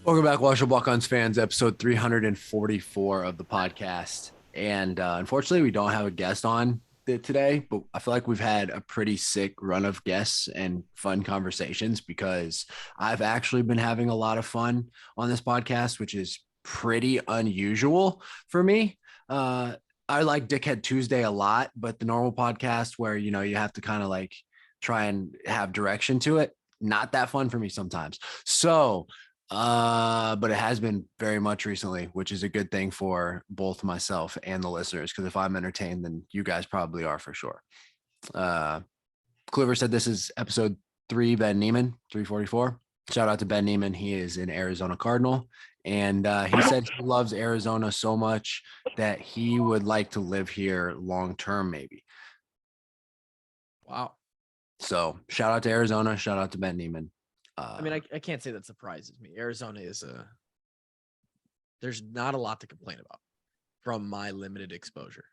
Welcome back, Washington Buckeyes fans, episode 344 of the podcast. And unfortunately, we don't have a guest on today, but I feel like we've had a pretty sick run of guests and fun conversations because I've actually been having a lot of fun on this podcast, which is pretty unusual for me. I like Dickhead Tuesday a lot, but the normal podcast where, you have to kind of like try and have direction to it, not that fun for me sometimes. So, but it has been very much recently, which is a good thing for both myself and the listeners. Because if I'm entertained, then you guys probably are for sure. Cliver said this is episode 3, Ben Neiman, 344. Shout out to Ben Neiman. He is an Arizona Cardinal. And he said he loves Arizona so much that he would like to live here long term, maybe. Wow. So shout out to Arizona. Shout out to Ben Neiman. I mean, I can't say that surprises me. Arizona is there's not a lot to complain about from my limited exposure.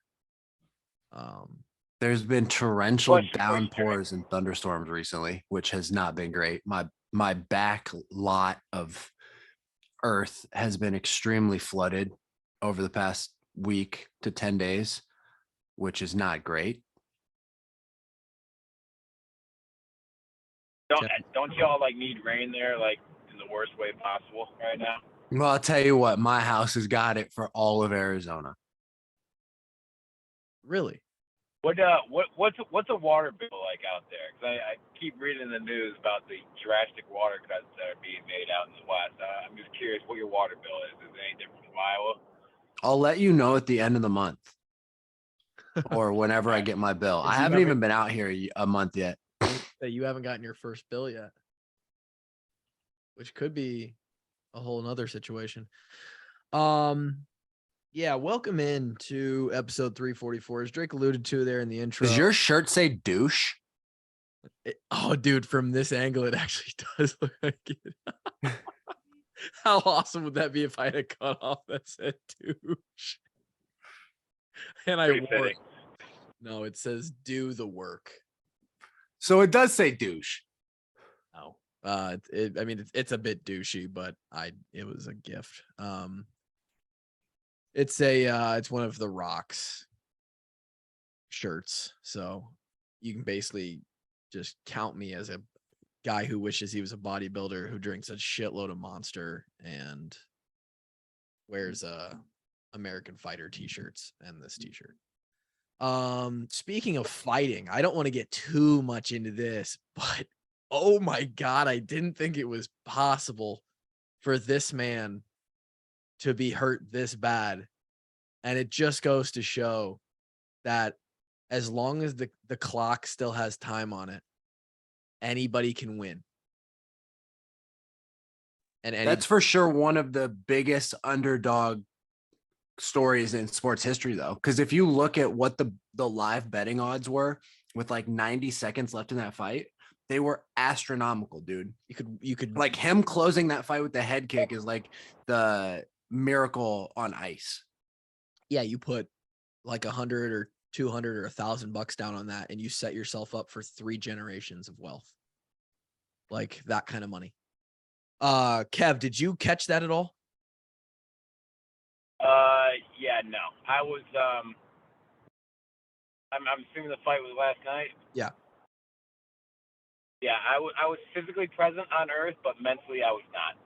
There's been torrential downpours and thunderstorms recently, which has not been great. My back lot of earth has been extremely flooded over the past week to 10 days, which is not great. Don't y'all like need rain there, like in the worst way possible right now? Well, I'll tell you what, my house has got it for all of Arizona. Really? What's a water bill like out there? Because I keep reading the news about the drastic water cuts that are being made out in the West. I'm just curious what your water bill is. Is it any different from Iowa? I'll let you know at the end of the month or whenever I get my bill. I haven't even been out here a month yet. That you haven't gotten your first bill yet, which could be a whole nother situation. Yeah, welcome in to episode 344. As Drake alluded to there in the intro. Does your shirt say douche? Oh, dude, from this angle, it actually does look like it. How awesome would that be if I had a cutoff that said douche? And I wore it. No, it says do the work. So it does say douche. No, I mean, it's a bit douchey, but it was a gift. It's one of the Rock's shirts, so you can basically just count me as a guy who wishes he was a bodybuilder who drinks a shitload of Monster and wears American Fighter t-shirts and this t-shirt. Speaking of fighting, I don't want to get too much into this, but oh my God, I didn't think it was possible for this man to be hurt this bad. And it just goes to show that as long as the clock still has time on it, anybody can win. And that's for sure one of the biggest underdog stories in sports history, though, because if you look at what the live betting odds were with like 90 seconds left in that fight, they were astronomical, dude. You could like him closing that fight with the head kick is like the miracle on ice. Yeah, you put like 100 or 200 or $1,000 down on that, and you set yourself up for 3 generations of wealth. Like that kind of money. Kev, did you catch that at all? Yeah, no. I was I'm assuming the fight was last night. Yeah. Yeah, I was physically present on Earth, but mentally I was not.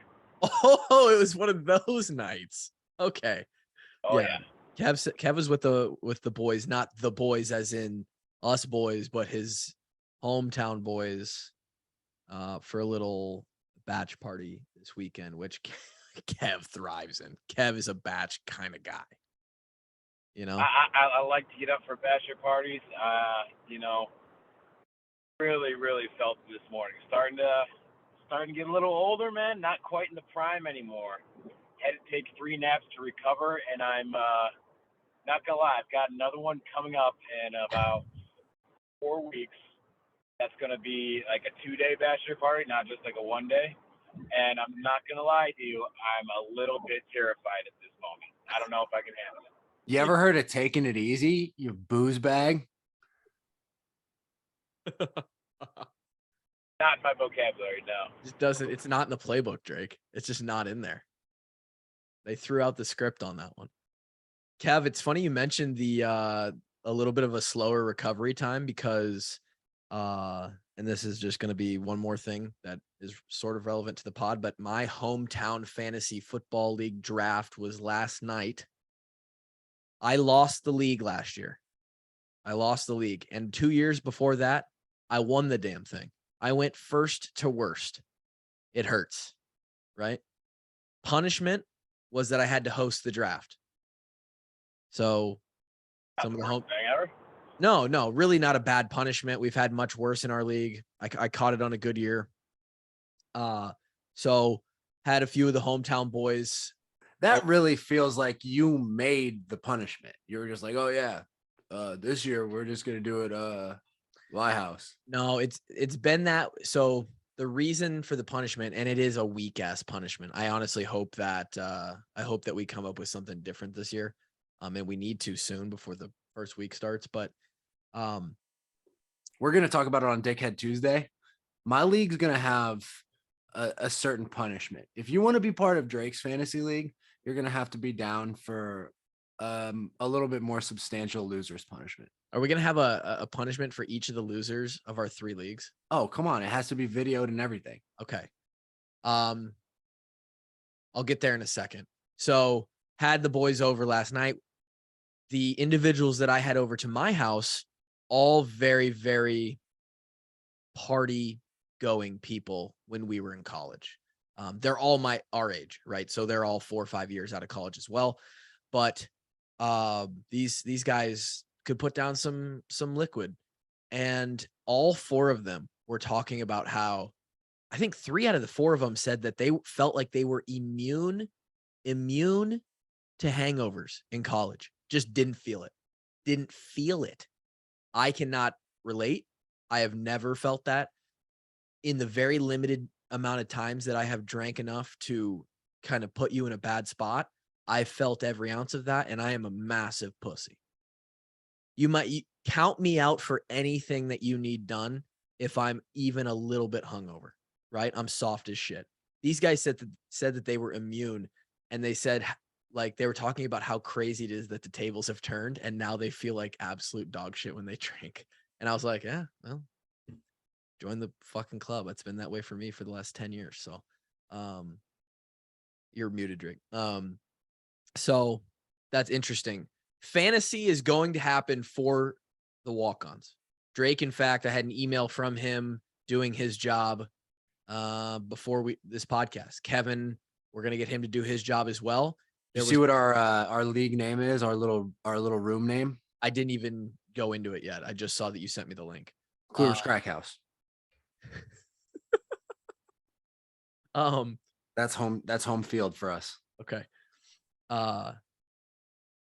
Oh, it was one of those nights. Okay. Oh yeah. Kev was with the boys, not the boys as in us boys, but his hometown boys for a little batch party this weekend, which Kev thrives in. Kev is a batch kind of guy. You know, I like to get up for bachelor parties. Really felt it this morning. Starting to get a little older, man. Not quite in the prime anymore. Had to take 3 naps to recover, and I'm not gonna lie. I've got another one coming up in about 4 weeks. That's gonna be like a 2-day bachelor party, not just like a 1-day. And I'm not gonna lie to you, I'm a little bit terrified at this moment. I don't know if I can handle it. You ever heard of taking it easy, you booze bag? Not in my vocabulary, no. It doesn't. It's not in the playbook, Drake. It's just not in there. They threw out the script on that one. Kev, it's funny you mentioned the a little bit of a slower recovery time because and this is just going to be one more thing that is sort of relevant to the pod, but my hometown fantasy football league draft was last night. I lost the league last year. I lost the league. And 2 years before that, I won the damn thing. I went first to worst. It hurts, right? Punishment was that I had to host the draft. So some of the home thing ever. No, really not a bad punishment. We've had much worse in our league. I caught it on a good year. So had a few of the hometown boys. That really feels like you made the punishment. You were just like, oh yeah, this year we're just gonna do it my house. No, it's been that. So the reason for the punishment, and it is a weak ass punishment. I honestly hope that we come up with something different this year. And we need to soon before the first week starts. But we're gonna talk about it on Dickhead Tuesday. My league's gonna have a certain punishment. If you want to be part of Drake's fantasy league, you're gonna have to be down for a little bit more substantial losers punishment. Are we gonna have a punishment for each of the losers of our 3 leagues? Oh, come on. It has to be videoed and everything. Okay. I'll get there in a second. So had the boys over last night. The individuals that I had over to my house, all very, very party going people when we were in college. They're all our age, right? So they're all 4 or 5 years out of college as well. But these guys could put down some liquid, and all 4 of them were talking about how I think 3 out of the 4 of them said that they felt like they were immune to hangovers in college. Just didn't feel it. I cannot relate. I have never felt that. In the very limited amount of times that I have drank enough to kind of put you in a bad spot, I felt every ounce of that, and I am a massive pussy. You count me out for anything that you need done if I'm even a little bit hungover, right? I'm soft as shit. These guys said that they were immune, and they said, like, they were talking about how crazy it is that the tables have turned, and now they feel like absolute dog shit when they drink. And I was like, yeah, well, join the fucking club. It's been that way for me for the last 10 years. So, you're muted, Drake. So that's interesting. Fantasy is going to happen for the walk-ons. Drake, in fact, I had an email from him doing his job before this podcast. Kevin, we're going to get him to do his job as well. You see what our league name is, our little room name? I didn't even go into it yet. I just saw that you sent me the link. Kluber's Crack House. That's home field for us. Okay.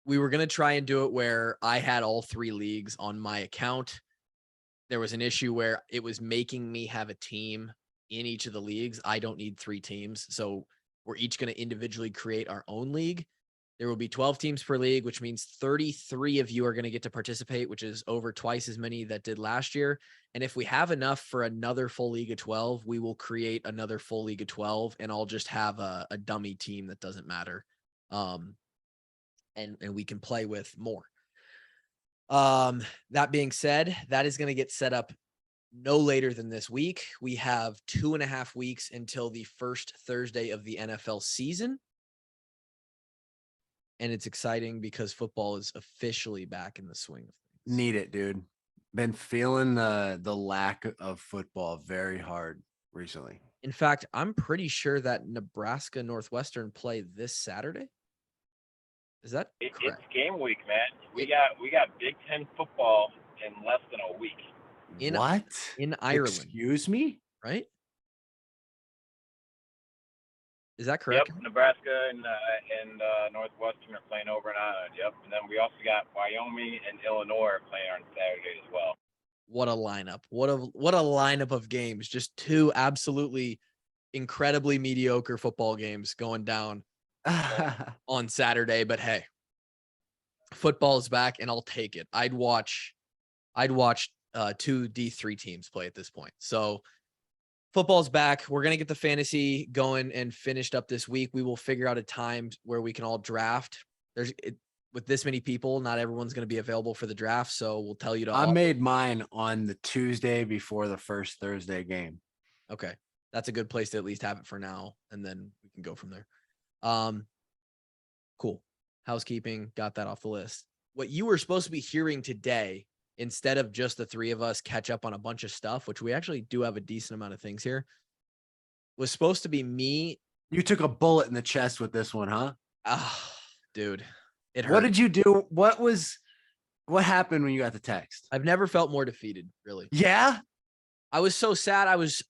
We were going to try and do it where I had all 3 leagues on my account. There was an issue where it was making me have a team in each of the leagues. I don't need 3 teams. So we're each going to individually create our own league. There will be 12 teams per league, which means 33 of you are going to get to participate, which is over twice as many that did last year. And if we have enough for another full league of 12, we will create another full league of 12, and I'll just have a dummy team that doesn't matter. And we can play with more. That being said, that is going to get set up no later than this week. We have 2.5 weeks until the first Thursday of the NFL season. And it's exciting because football is officially back in the swing of things. Need it, dude. Been feeling the lack of football very hard recently. In fact, I'm pretty sure that Nebraska Northwestern play this Saturday. Is that correct? It's game week, man. We got Big Ten football in less than a week. What? In Ireland. Excuse me? Right? Is that correct? Yep, Nebraska and Northwestern are playing over in Ireland. Yep, and then we also got Wyoming and Illinois playing on Saturday as well. What a lineup! What a lineup of games! Just 2 absolutely incredibly mediocre football games going down on Saturday. But hey, football is back, and I'll take it. I'd watch 2 D3 teams play at this point. So football's back. We're going to get the fantasy going and finished up this week. We will figure out a time where we can all draft. With this many people, not everyone's going to be available for the draft. So we'll tell you to. I made mine on the Tuesday before the first Thursday game. Okay. That's a good place to at least have it for now. And then we can go from there. Cool. Housekeeping, got that off the list. What you were supposed to be hearing today, instead of just the three of us catch up on a bunch of stuff, which we actually do have a decent amount of things here, was supposed to be me. You took a bullet in the chest with this one, huh? Dude, it hurt. What did you do? What happened when you got the text? I've never felt more defeated, really. Yeah. I was so sad. I was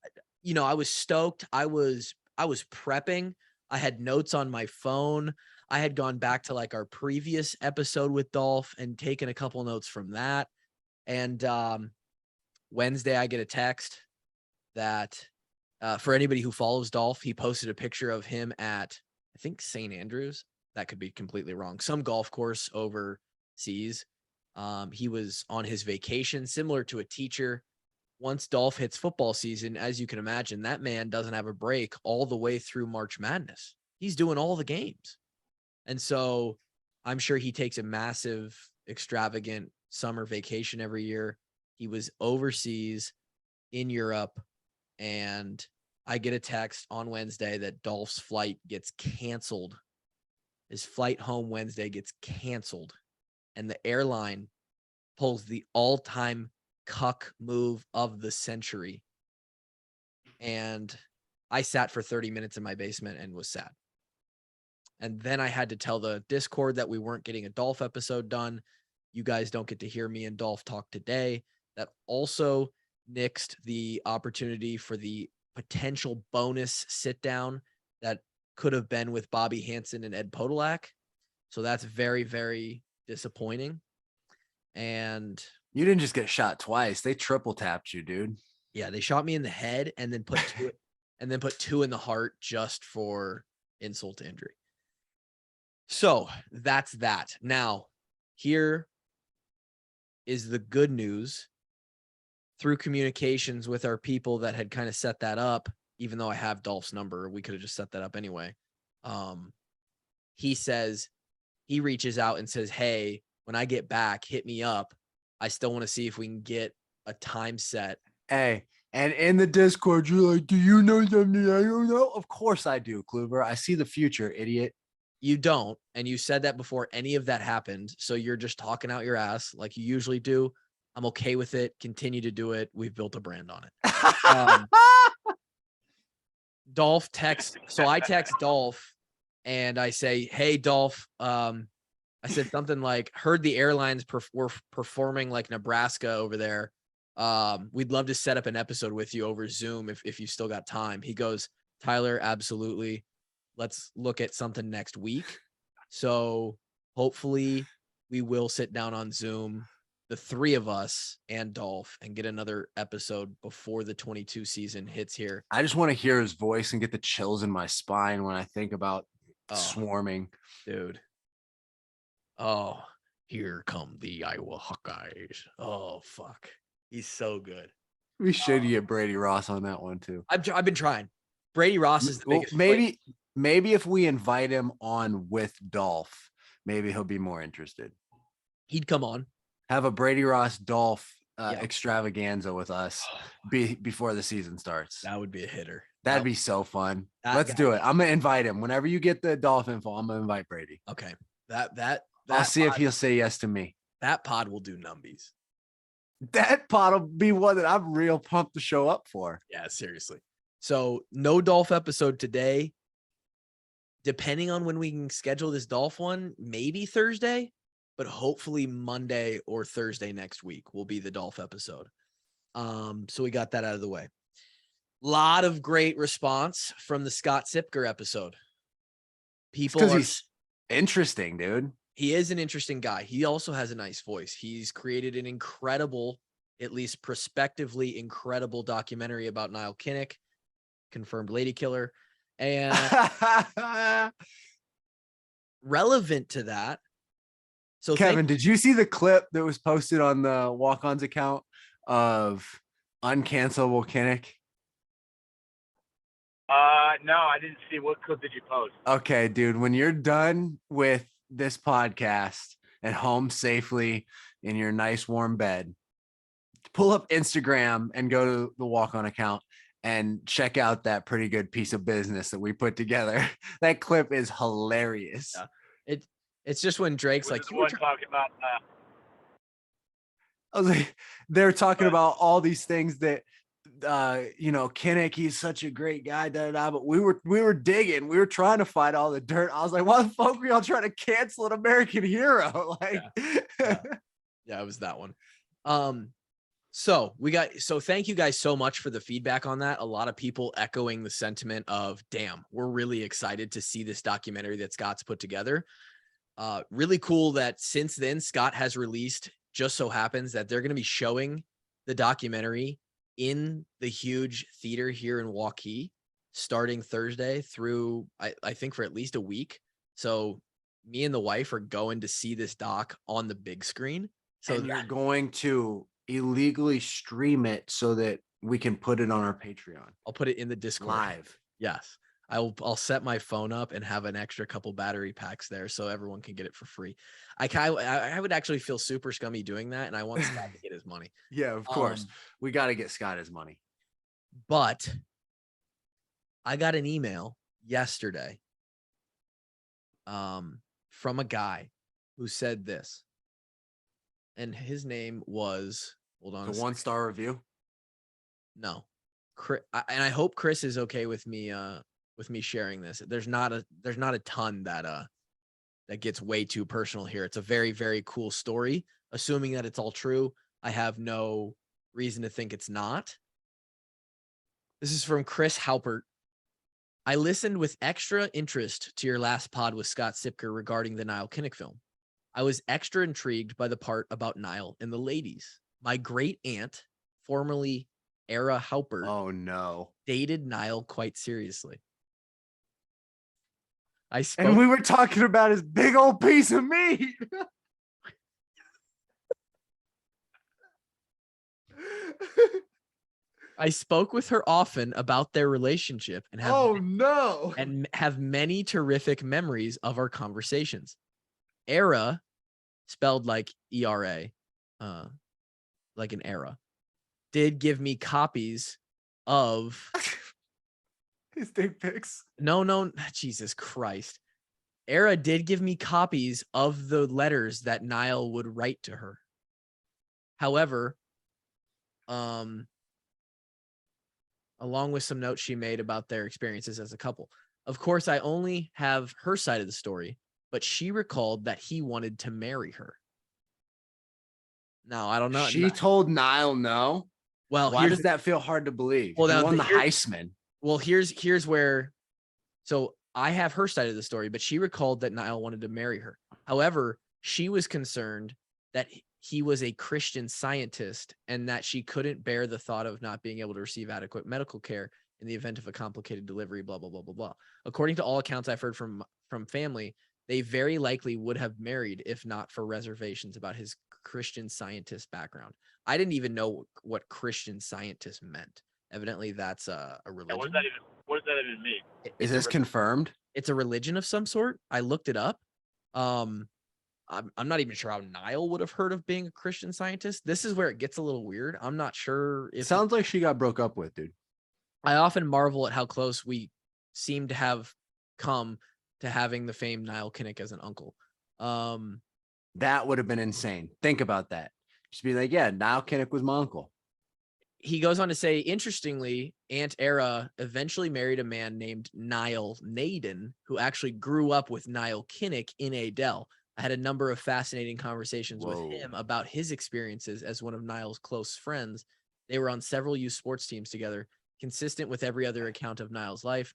stoked. I was prepping. I had notes on my phone. I had gone back to like our previous episode with Dolph and taken a couple notes from that. And Wednesday, I get a text that for anybody who follows Dolph, he posted a picture of him at, I think, St. Andrews. That could be completely wrong. Some golf course overseas. He was on his vacation, similar to a teacher. Once Dolph hits football season, as you can imagine, that man doesn't have a break all the way through March Madness. He's doing all the games. And so I'm sure he takes a massive, extravagant summer vacation every year. He was overseas in Europe, and I get a text on Wednesday that Dolph's flight gets canceled. His flight home Wednesday gets canceled, and the airline pulls the all-time cuck move of the century. And I sat for 30 minutes in my basement and was sad. And then I had to tell the Discord that we weren't getting a Dolph episode done. You guys don't get to hear me and Dolph talk today. That also nixed the opportunity for the potential bonus sit down that could have been with Bobby Hansen and Ed Podolak. So that's very, very disappointing. And you didn't just get shot twice. They triple tapped you, dude. Yeah, they shot me in the head and then put two in the heart just for insult to injury. So that's that. Now, here is the good news. Through communications with our people that had kind of set that up, even though I have Dolph's number, we could have just set that up anyway. He says, he reaches out and says, hey, when I get back, hit me up. I still want to see if we can get a time set. Hey, and in the Discord, you're like, do you know something I don't know? Of course I do, Kluber. I see the future, idiot. You don't. And you said that before any of that happened. So you're just talking out your ass like you usually do. I'm okay with it. Continue to do it. We've built a brand on it. Dolph texts. So I text Dolph and I say, hey, Dolph, I said something like, heard the airlines were performing like Nebraska over there. We'd love to set up an episode with you over Zoom if you still got time. He goes, Tyler, absolutely. Let's look at something next week. So hopefully we will sit down on Zoom, the three of us and Dolph, and get another episode before the 22 season hits here. I just want to hear his voice and get the chills in my spine when I think about swarming. Dude. Oh, here come the Iowa Hawkeyes. Oh, fuck. He's so good. We should get Brady Ross on that one too. I've been trying. Brady Ross is the biggest. Maybe if we invite him on with Dolph, maybe he'll be more interested. He'd come on. Have a Brady Ross Dolph extravaganza with us before the season starts. That would be a hitter. That'd be so fun. Let's do it. I'm gonna invite him. Whenever you get the Dolph info, I'm gonna invite Brady. Okay. That I'll see if he'll say yes to me. That pod will do numbies. That pod will be one that I'm real pumped to show up for. Yeah, seriously. So no Dolph episode today. Depending on when we can schedule this Dolph one, maybe Thursday, but hopefully Monday or Thursday next week will be the Dolph episode. So we got that out of the way. Lot of great response from the Scott Sipker episode. Because he's interesting, dude. He is an interesting guy. He also has a nice voice. He's created an incredible, at least prospectively incredible documentary about Nile Kinnick, confirmed lady killer. And relevant to that. So Kevin, did you see the clip that was posted on the Walk-Ons account of uncancelable Kinnick? No, I didn't see. What clip did you post? Okay, dude, when you're done with this podcast and home safely in your nice warm bed, pull up Instagram and go to the Walk On account and check out that pretty good piece of business that we put together. That clip is hilarious. Yeah. It's just when Drake's Was like, it the one talking about I was like, they're talking about all these things that Kinnick, he's such a great guy, but we were digging, we were trying to find all the dirt. I was like, why the fuck were y'all trying to cancel an American hero? Like, yeah, it was that one. So thank you guys so much for the feedback on that. A lot of people echoing the sentiment of, damn, we're really excited to see this documentary that Scott's put together. Really cool that since then Scott has released, just so happens that they're going to be showing the documentary in the huge theater here in Waukee starting Thursday through, I think, for at least a week. So me and the wife are going to see this doc on the big screen. So and you're going to illegally stream it so that we can put it on our Patreon. I'll put it in the Discord live. Yes. I'll set my phone up and have an extra couple battery packs there so everyone can get it for free. I would actually feel super scummy doing that, and I want Scott to get his money. Yeah, of course. We got to get Scott his money. But I got an email yesterday from a guy who said this. And his name was, hold on. The 1-star review? No. And I hope Chris is okay with me sharing this. There's not a ton that gets way too personal here. It's a very, very cool story. Assuming that it's all true, I have no reason to think it's not. This is from Chris Halpert. I listened with extra interest to your last pod with Scott Sipker regarding the Nile Kinnick film. I was extra intrigued by the part about Nile and the ladies. My great aunt, formerly Era Halpert, oh no, dated Nile quite seriously. And we were talking about his big old piece of meat. I spoke with her often about their relationship and have many terrific memories of our conversations. Era, spelled like ERA, like an era, did give me copies of his dick pics. No, Jesus Christ. Era did give me copies of the letters that Nile would write to her. However, along with some notes she made about their experiences as a couple. Of course, I only have her side of the story, but she recalled that he wanted to marry her. Now, I don't know. She told Nile no. Well, why does that feel hard to believe? Well, he won the Heisman. Well, here's where. So I have her side of the story, but she recalled that Nile wanted to marry her. However, she was concerned that he was a Christian Scientist and that she couldn't bear the thought of not being able to receive adequate medical care in the event of a complicated delivery, blah, blah, blah, blah, blah. According to all accounts I've heard from family, they very likely would have married if not for reservations about his Christian Scientist background. I didn't even know what Christian Scientist meant. Evidently, that's a religion. Yeah, what does that even mean? Is this confirmed? It's a religion of some sort. I looked it up. I'm not even sure how Nile would have heard of being a Christian Scientist. This is where it gets a little weird. I'm not sure if sounds like she got broke up with, dude. I often marvel at how close we seem to have come to having the famed Nile Kinnick as an uncle. That would have been insane. Think about that. Just be like, yeah, Nile Kinnick was my uncle. He goes on to say, interestingly, Aunt Era eventually married a man named Nile Naden, who actually grew up with Nile Kinnick in Adel. I had a number of fascinating conversations with him about his experiences as one of Nile's close friends. They were on several youth sports teams together, consistent with every other account of Nile's life.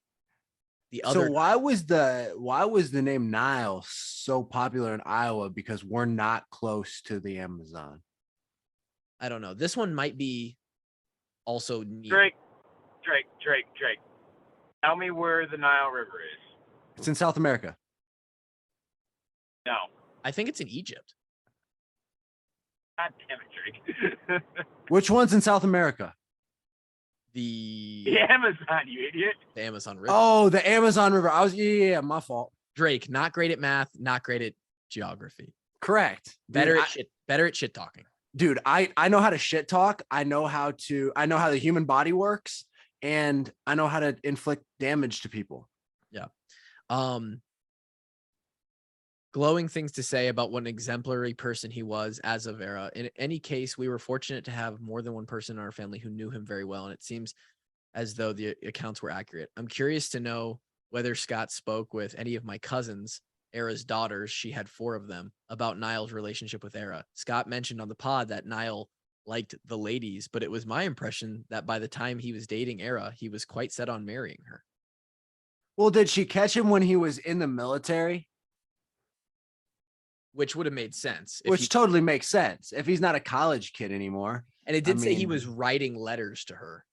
So why was the name Nile so popular in Iowa? Because we're not close to the Amazon. I don't know. This one might be also neat. Drake. Tell me where the Nile River is. It's in South America. No. I think it's in Egypt. God damn it, Drake. Which one's in South America? The Amazon, you idiot. The Amazon River. Oh, the Amazon River. Yeah, my fault. Drake, not great at math, not great at geography. Correct. Better at shit talking. Dude, I know how to shit talk. I know how the human body works, and I know how to inflict damage to people. Yeah. Glowing things to say about what an exemplary person he was as of era. In any case, we were fortunate to have more than one person in our family who knew him very well, and it seems as though the accounts were accurate. I'm curious to know whether Scott spoke with any of my cousins, Era's daughters, she had 4 of them, about Nile's relationship with Era. Scott mentioned on the pod that Nile liked the ladies, but it was my impression that by the time he was dating Era, he was quite set on marrying her. Well, did she catch him when he was in the military? Which would have made sense. Which totally makes sense if he's not a college kid anymore. And it did say he was writing letters to her.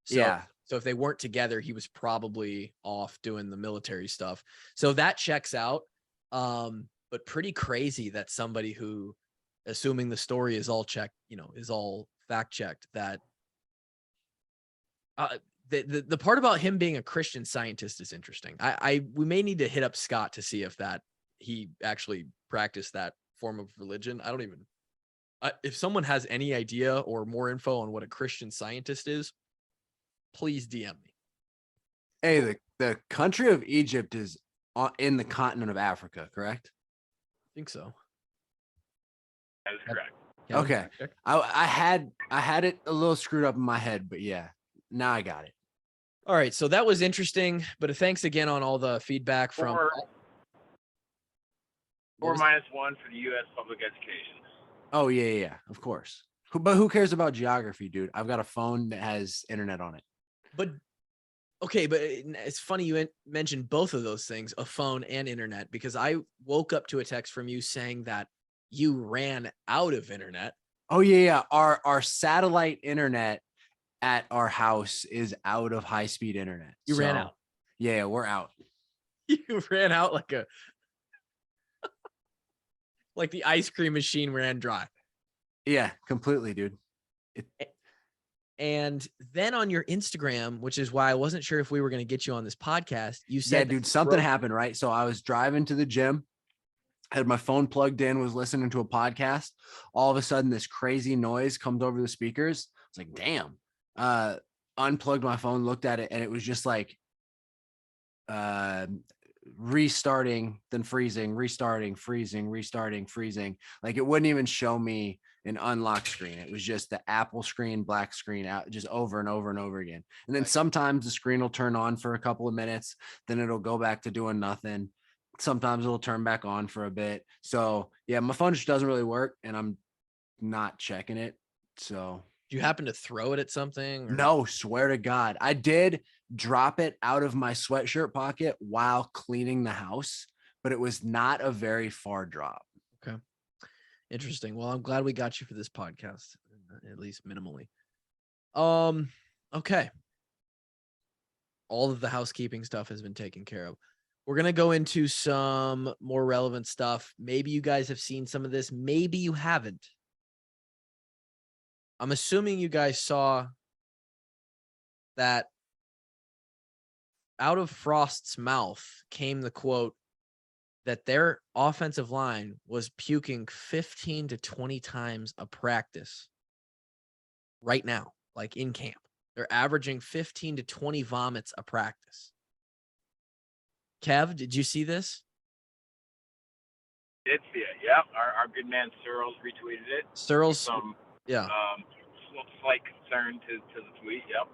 So, yeah. So if they weren't together, he was probably off doing the military stuff. So that checks out. But pretty crazy that somebody who, assuming the story is all checked, is all fact checked, that the part about him being a Christian Scientist is interesting. We may need to hit up Scott to see if he actually practiced that form of religion. I don't even, if someone has any idea or more info on what a Christian Scientist is, please DM me. Hey, the country of Egypt is in the continent of Africa, correct? I think so. That is correct. Okay. I had it a little screwed up in my head, but yeah, now I got it. All right. So that was interesting, but thanks again on all the feedback from. Four -1 for the U.S. public education. Oh, yeah, of course. But who cares about geography, dude? I've got a phone that has internet on it. But okay, but it's funny you mentioned both of those things, a phone and internet, because I woke up to a text from you saying that you ran out of internet. Oh, yeah. Our satellite internet at our house is out of high-speed internet. You ran out. Yeah, we're out. You ran out like the ice cream machine ran dry. Yeah, completely, dude. And then on your Instagram, which is why I wasn't sure if we were going to get you on this podcast, you said, dude, something happened, right? So I was driving to the gym, had my phone plugged in, was listening to a podcast. All of a sudden, this crazy noise comes over the speakers. It's like, damn. Unplugged my phone, looked at it, and it was just like restarting, then freezing, restarting, freezing, restarting, freezing. Like it wouldn't even show me an unlock screen. It was just the Apple screen, black screen out, just over and over and over again. And then sometimes the screen will turn on for a couple of minutes, then it'll go back to doing nothing. Sometimes it'll turn back on for a bit. So yeah, my phone just doesn't really work, and I'm not checking it. So do you happen to throw it at something? Or? No, swear to God. I did drop it out of my sweatshirt pocket while cleaning the house, but it was not a very far drop. Okay. Interesting. Well, I'm glad we got you for this podcast, at least minimally. Okay. All of the housekeeping stuff has been taken care of. We're going to go into some more relevant stuff. Maybe you guys have seen some of this. Maybe you haven't. I'm assuming you guys saw that out of Frost's mouth came the quote that their offensive line was puking 15 to 20 times a practice right now, like in camp. They're averaging 15 to 20 vomits a practice. Kev, did you see this? Did see it, yeah. Our good man Searles retweeted it. Searles, yeah. Slight concern to the tweet, yep.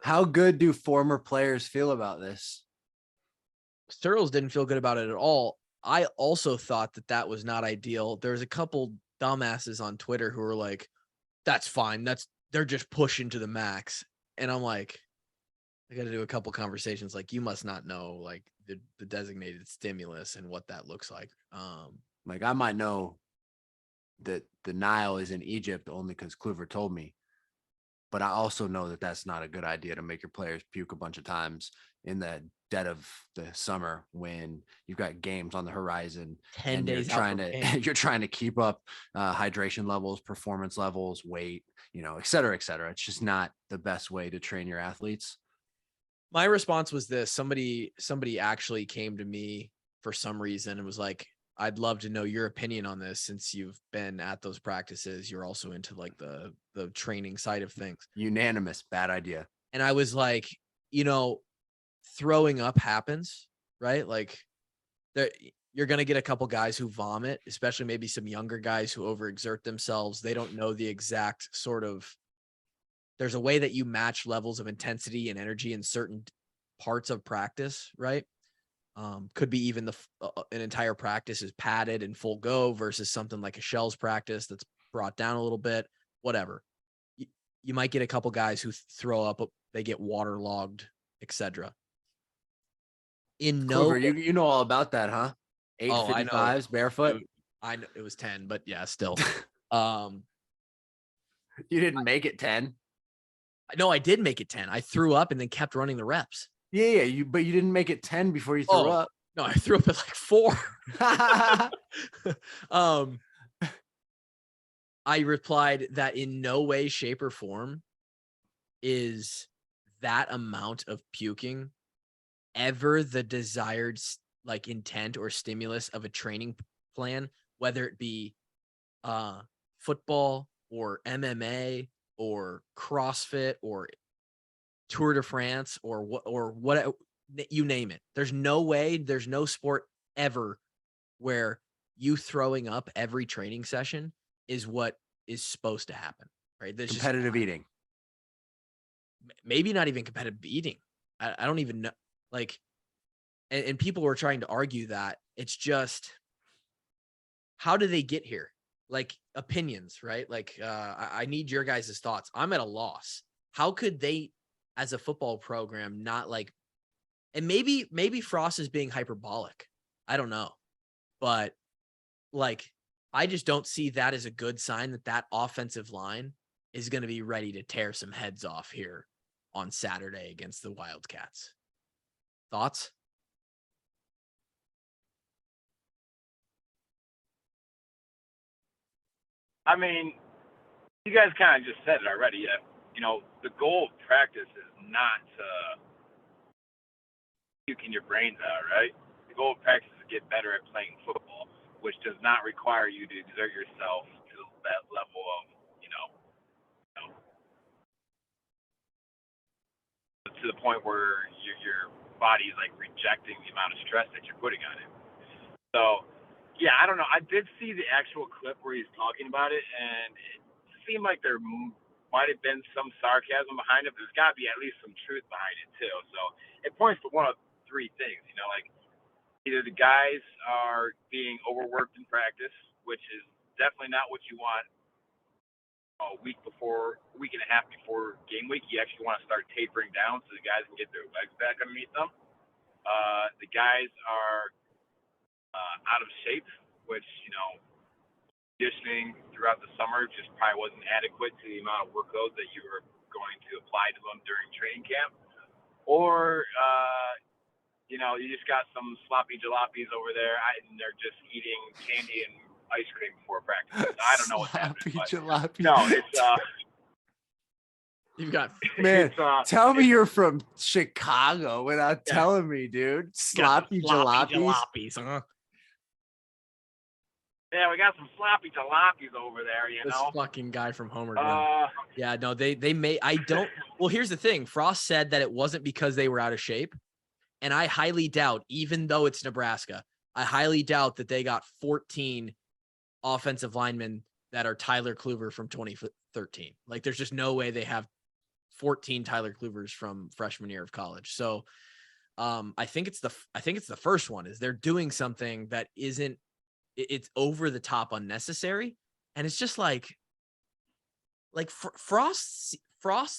How good do former players feel about this? Searles didn't feel good about it at all. I also thought that was not ideal. There's a couple dumbasses on Twitter who were like, that's fine. They're just pushing to the max. And I'm like, I got to do a couple conversations. Like, you must not know like the designated stimulus and what that looks like. Like I might know that the Nile is in Egypt only because Kluver told me. But I also know that that's not a good idea to make your players puke a bunch of times in the dead of the summer when you've got games on the horizon 10 and you're days out trying from to game. you're trying to keep up hydration levels, performance levels, weight, et cetera, et cetera. It's just not the best way to train your athletes. My response was this: somebody actually came to me for some reason and was like, I'd love to know your opinion on this, since you've been at those practices. You're also into like the training side of things. Unanimous, bad idea. And I was like, throwing up happens, right? Like you're going to get a couple guys who vomit, especially maybe some younger guys who overexert themselves. They don't know the exact sort of, there's a way that you match levels of intensity and energy in certain parts of practice, right? Could be even an entire practice is padded and full go versus something like a shells practice that's brought down a little bit, whatever. You might get a couple guys who throw up, they get waterlogged, etc. In Clover, no, you know all about that, huh? I know. 855s barefoot. Dude, I know it was 10, but yeah, still. You didn't make it 10. No, I did make it 10. I threw up and then kept running the reps. Yeah, but you didn't make it 10 before you threw up. No, I threw up at like 4. I replied that in no way, shape, or form is that amount of puking ever the desired like intent or stimulus of a training plan, whether it be football or MMA or CrossFit or Tour de France or what you name it. There's no way, there's no sport ever where you throwing up every training session is what is supposed to happen, right? There's competitive eating. Maybe not even competitive eating. I don't even know. Like, and people were trying to argue that it's just, how do they get here? Like opinions, right? Like, I need your guys' thoughts. I'm at a loss. How could they, as a football program, not like, and maybe Frost is being hyperbolic. I don't know. But like, I just don't see that as a good sign that offensive line is going to be ready to tear some heads off here on Saturday against the Wildcats. Thoughts? I mean, you guys kind of just said it already. The goal of practice is not to puking your brains out, right? The goal of practice is to get better at playing football, which does not require you to exert yourself to that level of, to the point where your body is like rejecting the amount of stress that you're putting on it. So, yeah, I don't know. I did see the actual clip where he's talking about it, and it seemed like there might have been some sarcasm behind it, but there's got to be at least some truth behind it too. So it points to one of 3 things, like either the guys are being overworked in practice, which is definitely not what you want a week and a half before game week. You actually want to start tapering down so the guys can get their legs back underneath them. The guys are out of shape, which, conditioning throughout the summer just probably wasn't adequate to the amount of workload that you were going to apply to them during training camp. Or, you just got some sloppy jalopies over there, and they're just eating candy and ice cream before practice. So I don't know what's happening. Jalopy. No, it's You've got man. Tell me you're from Chicago without telling me, dude. Sloppy jalopies. Huh? Yeah, we got some sloppy jalopies over there, This fucking guy from Homer. Yeah, no, they may. I don't. Well, here's the thing. Frost said that it wasn't because they were out of shape. And I highly doubt, even though it's Nebraska, I highly doubt that they got 14 offensive linemen that are Tyler Kluver from 2013. Like, there's just no way they have 14 Tyler Kluvers from freshman year of college. So I think it's the first one is they're doing something that isn't, it's over the top unnecessary. And it's just like Frost's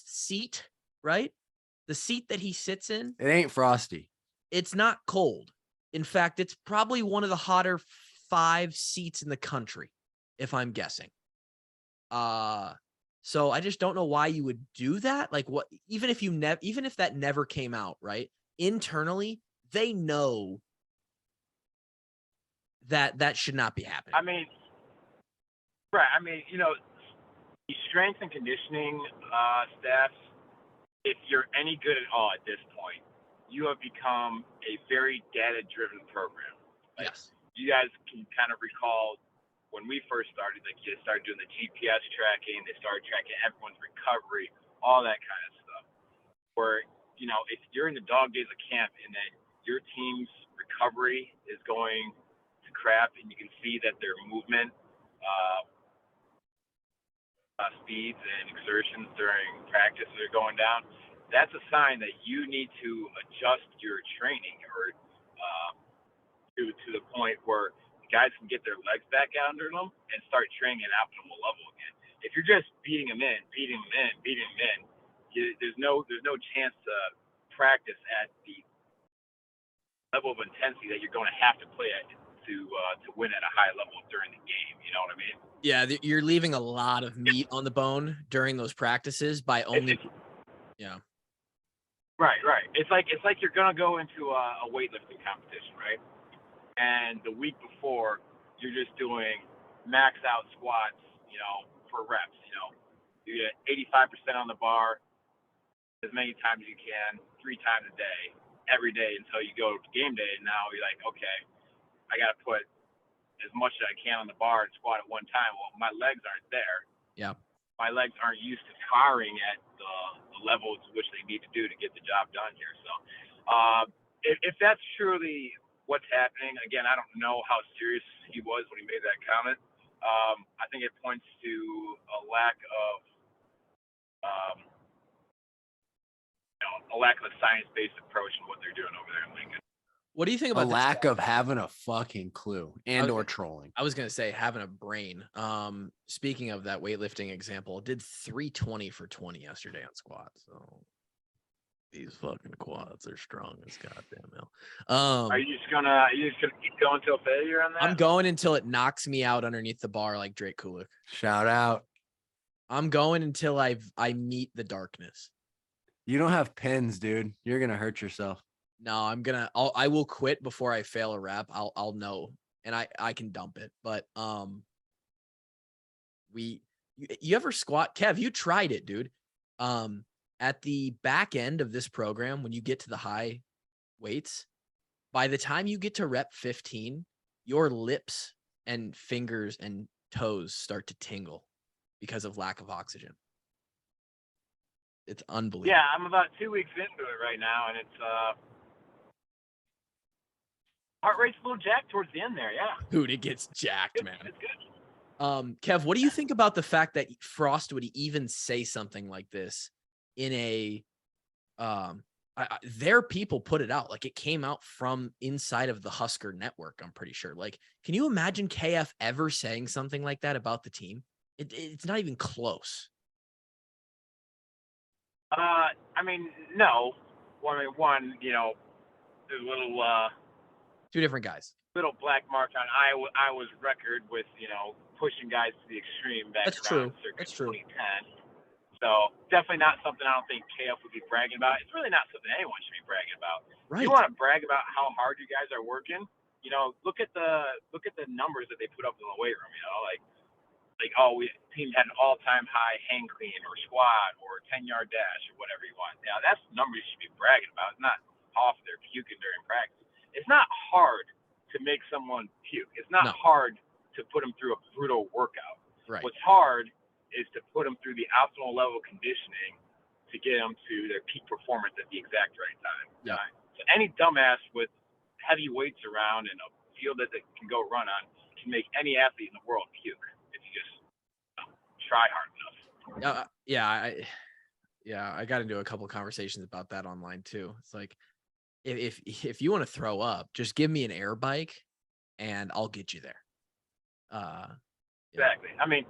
seat, right? The seat that he sits in. It ain't frosty. It's not cold. In fact, it's probably one of the hotter 5 seats in the country, if I'm guessing. So I just don't know why you would do that. Like what, even if that never came out, right? Internally, they know that should not be happening. I mean, right. I mean, the strength and conditioning staffs, if you're any good at all at this point, you have become a very data-driven program. Like, Yes. you guys can kind of recall when we first started, like you started doing the GPS tracking, they started tracking everyone's recovery, all that kind of stuff. Where, if you're in the dog days of camp and that your team's recovery is going to crap and you can see that their movement, speeds and exertions during practice are going down, that's a sign that you need to adjust your training or to the point where guys can get their legs back under them and start training at optimal level again. If you're just beating them in, there's no chance to practice at the level of intensity that you're going to have to play at to win at a high level during the game. You know what I mean? Yeah, you're leaving a lot of meat on the bone during those practices by only. Yeah. Right. It's like you're gonna go into a weightlifting competition, right? And the week before, you're just doing max out squats, for reps. You get 85% on the bar as many times as you can, 3 times a day, every day until you go to game day. And now you're like, okay, I got to put as much as I can on the bar and squat at one time. Well, my legs aren't there. Yeah. My legs aren't used to firing at the level to which they need to do to get the job done here. So if that's truly what's happening, again, I don't know how serious he was when he made that comment. I think it points to a lack of a science-based approach in what they're doing over there in Lincoln. What do you think about a lack of having a fucking clue or trolling? I was going to say having a brain. Speaking of that weightlifting example, did 320 for 20 yesterday on squats. So these fucking quads are strong as goddamn hell. Are you just gonna keep going till failure on that? I'm going until it knocks me out underneath the bar like Drake Kulik. Shout out. I'm going until I meet the darkness. You don't have pins, dude. You're gonna hurt yourself. No, I will quit before I fail a rep. I'll know, and I can dump it. But you ever squat, Kev? You tried it, dude. At the back end of this program, when you get to the high weights, by the time you get to rep 15, your lips and fingers and toes start to tingle because of lack of oxygen. It's unbelievable. Yeah, I'm about 2 weeks into it right now, and it's heart rate's a little jacked towards the end there. Yeah, dude, it gets jacked, man. It's good. Kev, what do you think about the fact that Frost would even say something like this in a their people put it out, like it came out from inside of the Husker network, I'm pretty sure. Like, can you imagine KF ever saying something like that about the team? It's not even close. I mean, no. Well, I mean, one, there's a little two different guys. Little black mark on Iowa's record with pushing guys to the extreme back around circa 2010. So definitely not something I don't think KF would be bragging about. It's really not something anyone should be bragging about. Right. You want to brag about how hard you guys are working? Look at the numbers that they put up in the weight room. Team had an all-time high hang clean or squat or 10-yard dash or whatever you want. Now that's the numbers you should be bragging about. It's not how often they're puking during practice. It's not hard to make someone puke. It's not hard to put them through a brutal workout. Right. What's hard is to put them through the optimal level of conditioning to get them to their peak performance at the exact right time. Yeah. So any dumbass with heavy weights around and a field that they can go run on can make any athlete in the world puke if you just try hard enough. I got into a couple of conversations about that online too. It's like, if you want to throw up, just give me an air bike and I'll get you there. Exactly. I mean,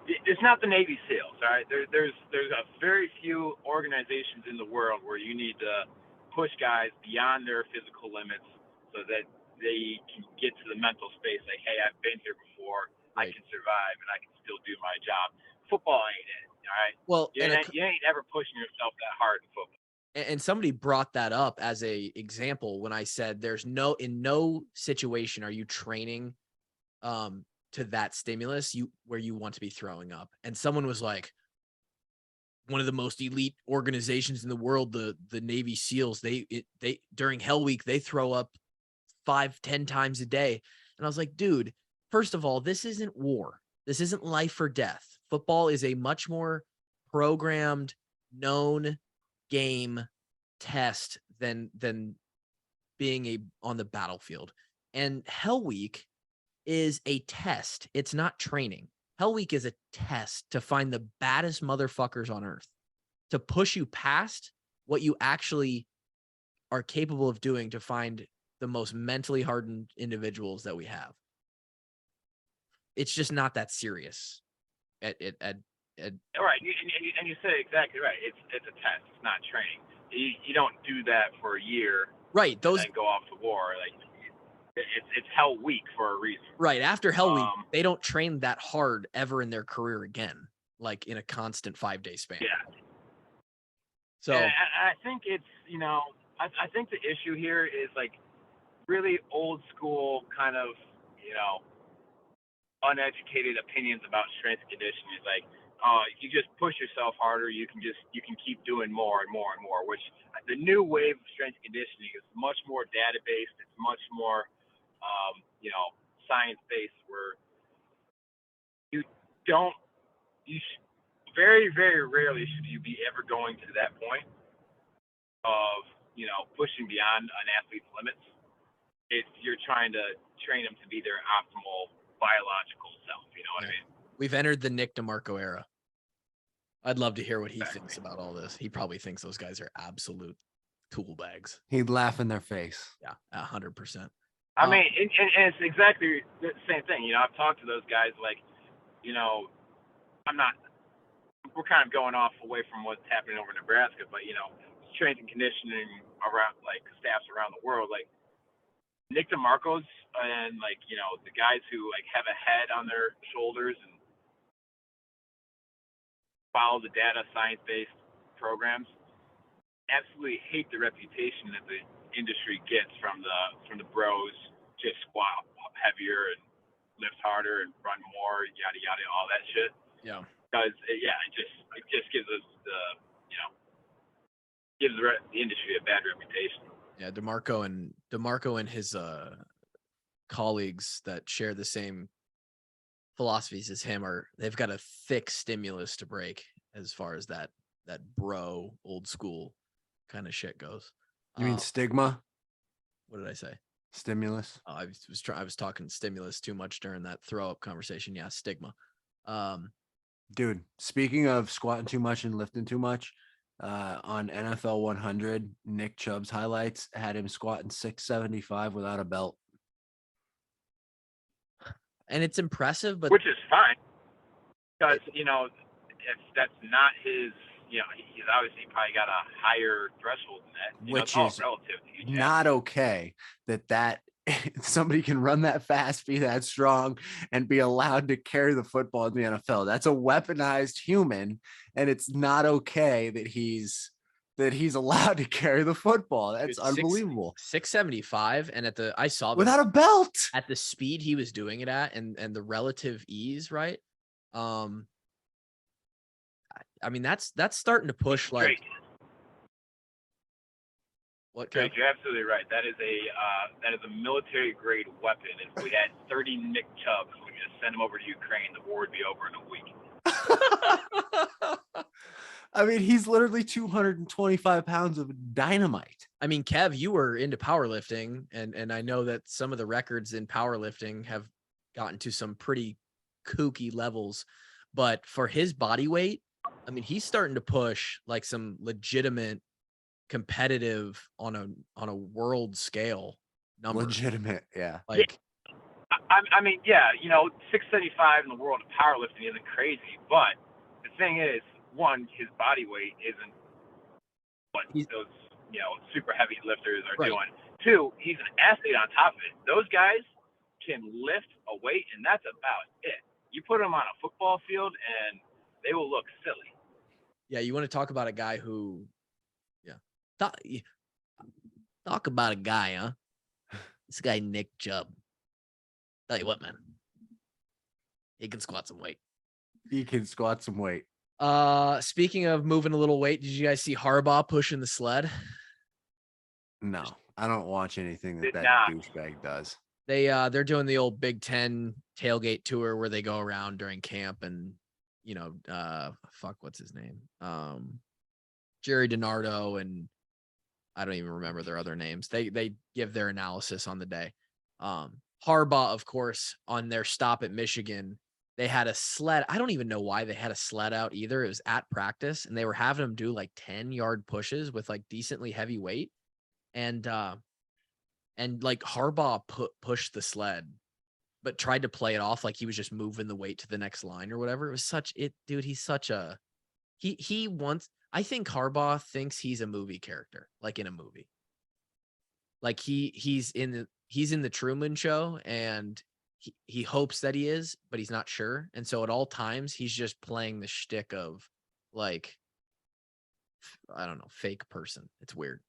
it's not the Navy SEALs, all right? There's a very few organizations in the world where you need to push guys beyond their physical limits so that they can get to the mental space like, hey, I've been here before, right. I can survive, and I can still do my job. Football ain't it. All right. Well, You ain't ever pushing yourself that hard in football. and somebody brought that up as a example when I said in no situation are you training to that stimulus where you want to be throwing up. And someone was like, one of the most elite organizations in the world, the Navy SEALs, they during Hell Week, they throw up 5-10 times a day. And I was like, dude, first of all, this isn't war. This isn't life or death. Football is a much more programmed, known game test than being on the battlefield. And Hell Week is a test. It's not training. Hell Week is a test to find the baddest motherfuckers on earth, to push you past what you actually are capable of doing, to find the most mentally hardened individuals that we have. It's just not that serious. Right, and you said exactly right. It's a test. It's not training. You don't do that for a year, right? And then go off to war. Like it's Hell Week for a reason. Right after Hell Week, they don't train that hard ever in their career again, like in a constant 5-day span. Yeah. So and I think it's I think the issue here is like really old school kind of uneducated opinions about strength and conditioning. Is like, you just push yourself harder, you can keep doing more and more and more. Which the new wave of strength and conditioning is much more data based. It's much more science based. Where very, very rarely should you be ever going to that point of pushing beyond an athlete's limits. If you're trying to train them to be their optimal biological self, you know what I mean? We've entered the Nick DeMarco era. I'd love to hear what he thinks about all this. He probably thinks those guys are absolute tool bags. He'd laugh in their face. Yeah, 100%. I mean, and it's exactly the same thing. I've talked to those guys like, we're kind of going off away from what's happening over in Nebraska, but, strength and conditioning around, like, staffs around the world, like, Nick DeMarco's and, like, the guys who, like, have a head on their shoulders and follow the data science-based programs absolutely hate the reputation that the industry gets from the bros, just squat heavier and lift harder and run more, yada, yada, all that shit. Yeah. Because, it just gives us gives the industry a bad reputation. Yeah, DeMarco and his colleagues that share the same philosophies as him they've got a thick stimulus to break as far as that bro old school kind of shit goes. You mean stigma? What did I say? Stimulus. I was talking stimulus too much during that throw up conversation. Yeah, stigma. Dude, speaking of squatting too much and lifting too much, on NFL 100, Nick Chubb's highlights had him squatting 675 without a belt. And it's impressive, but which is fine because if that's not his, he's obviously probably got a higher threshold than that. Which is relative to you, not okay that somebody can run that fast, be that strong, and be allowed to carry the football in the NFL. That's a weaponized human, and it's not okay that he's allowed to carry the football. That's unbelievable. 675, and I saw without a belt at the speed he was doing it at, and the relative ease, right? I mean, that's starting to push like. What? Great, you're absolutely right. That is a military grade weapon. If we had 30 Nick Chubbs, we just send them over to Ukraine. The war would be over in a week. I mean, he's literally 225 pounds of dynamite. I mean, Kev, you were into powerlifting, and I know that some of the records in powerlifting have gotten to some pretty kooky levels, but for his body weight, I mean, he's starting to push like some legitimate competitive on a world scale number. Legitimate, yeah. Like, I mean, yeah, 675 in the world of powerlifting isn't crazy, but the thing is, one, his body weight isn't what those super heavy lifters are doing. Two, he's an athlete on top of it. Those guys can lift a weight, and that's about it. You put them on a football field, and they will look silly. Yeah, you want to talk about a guy who, talk about a guy, huh? This guy Nick Chubb. Tell you what, man, he can squat some weight. He can squat some weight. Speaking of moving a little weight, did you guys see Harbaugh pushing the sled? No, I don't watch anything that Did not. douchebag does. They're doing the old Big Ten tailgate tour where they go around during camp and, what's his name? Jerry DiNardo, and I don't even remember their other names. They give their analysis on the day. Harbaugh, of course, on their stop at Michigan, they had a sled. I don't even know why they had a sled out either. It was at practice, and they were having them do like 10-yard pushes with like decently heavy weight. And like Harbaugh pushed the sled, but tried to play it off like he was just moving the weight to the next line or whatever. It was dude, he's such a, he wants, I think Harbaugh thinks he's a movie character, like in a movie. Like he's in the Truman Show, and he hopes that he is, but he's not sure. And so at all times he's just playing the shtick of like, I don't know, fake person. It's weird.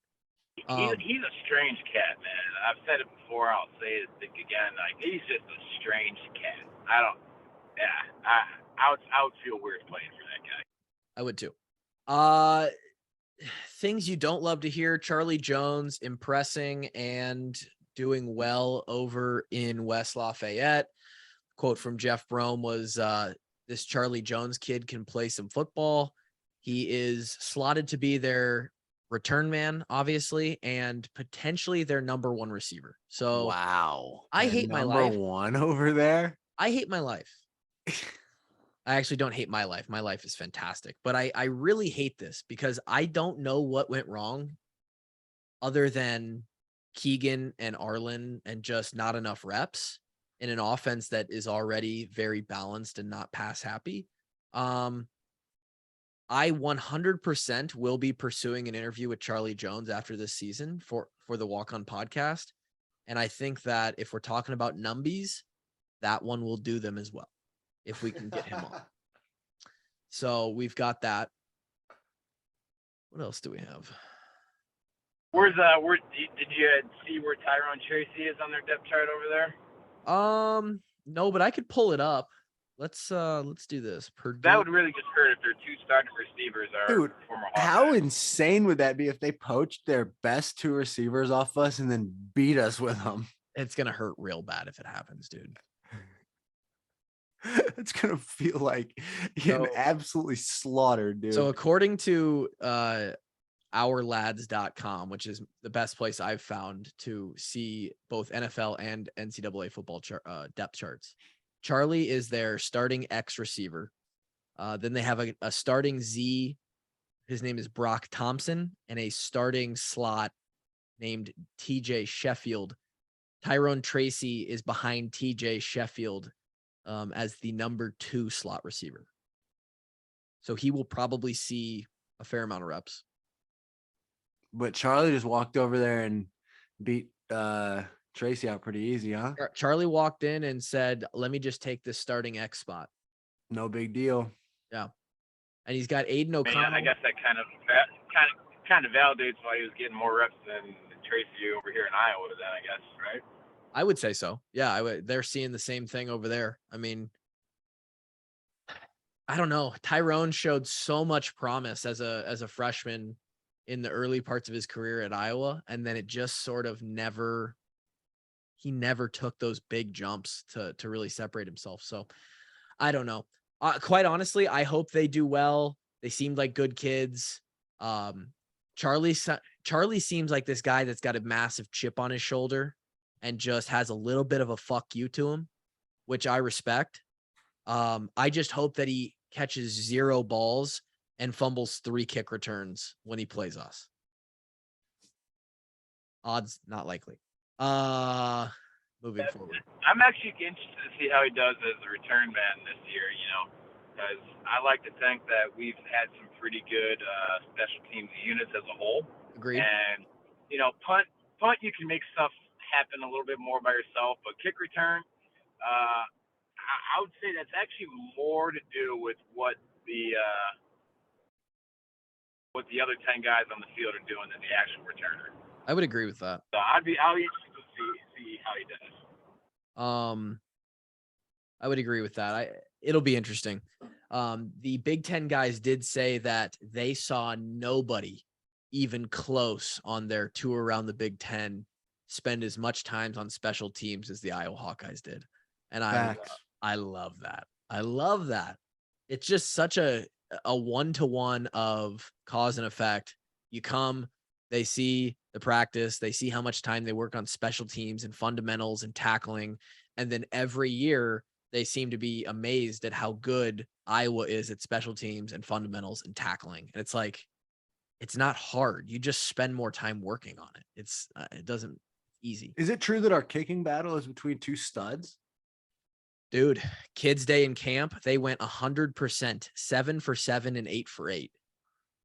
He's a strange cat, man. I've said it before. I'll say it again. Like, he's just a strange cat. I would feel weird playing for that guy. I would too. Things you don't love to hear: Charlie Jones impressing and doing well over in West Lafayette. Quote from Jeff Brome was, this Charlie Jones kid can play some football. He is slotted to be their return man, obviously, and potentially their number one receiver. So wow, I hate my life. Number one over there. I hate my life. I actually don't hate my life. My life is fantastic, but I really hate this because I don't know what went wrong other than Keegan and Arlen and just not enough reps in an offense that is already very balanced and not pass happy. I 100% will be pursuing an interview with Charlie Jones after this season for the Walk On podcast. And I think that if we're talking about numbies, that one will do them as well, if we can get him on. So we've got that. What else do we have? Where did you see where Tyrone Tracy is on their depth chart over there? No, but I could pull it up. Let's do this. Purdue. That would really just hurt if their two starting receivers are Dude, former Hawkeyes. How insane would that be if they poached their best two receivers off us and then beat us with them? It's gonna hurt real bad if it happens, dude. It's gonna feel like getting absolutely slaughtered, dude. So according to ourlads.com, which is the best place I've found to see both NFL and NCAA football depth charts, Charlie is their starting X receiver. Then they have a starting Z. His name is Brock Thompson, and a starting slot named TJ Sheffield. Tyrone Tracy is behind TJ Sheffield as the number 2 slot receiver. So he will probably see a fair amount of reps. But Charlie just walked over there and beat Tracy out pretty easy, huh? Charlie walked in and said, "Let me just take this starting X spot." No big deal. Yeah. And he's got Aiden O'Connell. I guess that kind of validates why he was getting more reps than Tracy over here in Iowa then, I guess, right? I would say so. Yeah, they're seeing the same thing over there. I mean, I don't know. Tyrone showed so much promise as a freshman in the early parts of his career at Iowa, and then it just sort of never took those big jumps to really separate himself. So I don't know. Quite honestly, I hope they do well. They seemed like good kids. Charlie seems like this guy that's got a massive chip on his shoulder and just has a little bit of a fuck you to him, which I respect. I just hope that he catches 0 balls and fumbles 3 kick returns when he plays us. Odds not likely. Moving forward. I'm actually interested to see how he does as a return man this year, because I like to think that we've had some pretty good special teams units as a whole. Agreed. And, punt, you can make stuff happen a little bit more by yourself, but kick return, I would say that's actually more to do with what the what the other 10 guys on the field are doing than the actual returner. I would agree with that. So I'll be interested to see how he does. I would agree with that. It'll be interesting. The Big Ten guys did say that they saw nobody even close on their tour around the Big Ten spend as much time on special teams as the Iowa Hawkeyes did. And I love that. I love that. It's just such a one-to-one of cause and effect. You come, they see the practice, they see how much time they work on special teams and fundamentals and tackling. And then every year they seem to be amazed at how good Iowa is at special teams and fundamentals and tackling. And it's like, it's not hard. You just spend more time working on it. It doesn't easy. Is it true that our kicking battle is between two studs? Dude, kids day in camp, they went 100%, 7 for 7 and 8 for 8.